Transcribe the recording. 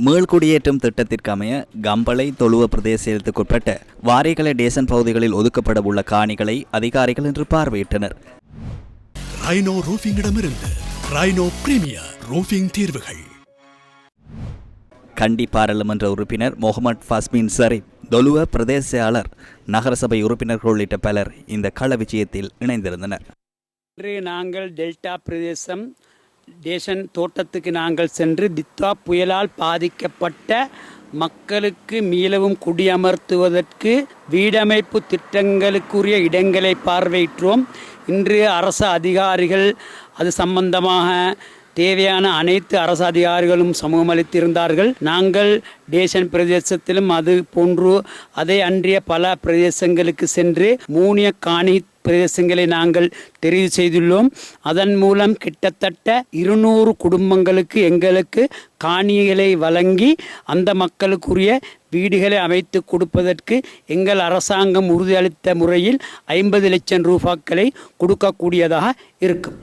மீள்குடியேற்றம் திட்டத்திற்கு அமைய கம்பளை தொழுவ பிரதேசத்துக்குட்பட்ட வாரிகலை டேசன் பகுதிகளில் ஒதுக்கப்பட உள்ள காணிகளை அதிகாரிகள் இன்று பார்வையிட்டனர். ரைனோ ரூஃபிங்கிடமிருந்து ரைனோ பிரீமியர் ரூஃபிங் தீர்வுகள். கண்டி பாராளுமன்ற உறுப்பினர் முகமது ஃபஸ்மின் ஷரீப், தொலுவ பிரதேச நகரசபை உறுப்பினர்கள் உள்ளிட்ட பலர் இந்த கள விஜயத்தில் இணைந்திருந்தனர். இன்று நாங்கள் டெல்டா பிரதேசம் டேசன் தோட்டத்துக்கு நாங்கள் சென்று தித்வா புயலால் பாதிக்கப்பட்ட மக்களுக்கு மீளவும் குடியமர்த்துவதற்கு வீடமைப்பு திட்டங்களுக்குரிய இடங்களை பார்வையிட்டோம். இன்று அரசு அதிகாரிகள் அது சம்பந்தமாக தேவையான அனைத்து அரசு அதிகாரிகளும் சமூகமளித்திருந்தார்கள். நாங்கள் டேசன் பிரதேசத்திலும் அது போன்று அதை அன்றிய பல பிரதேசங்களுக்கு சென்று மூனிய காணி பிரதேசங்களை நாங்கள் தெரிவு செய்துள்ளோம். அதன் மூலம் கிட்டத்தட்ட 200 குடும்பங்களுக்கு எங்களுக்கு காணிகளை வழங்கி அந்த மக்களுக்குரிய வீடுகளை அமைத்து கொடுப்பதற்கு எங்கள் அரசாங்கம் உறுதியளித்த முறையில் 50 லட்சம் ரூபாய்களை கொடுக்கக்கூடியதாக இருக்கும்.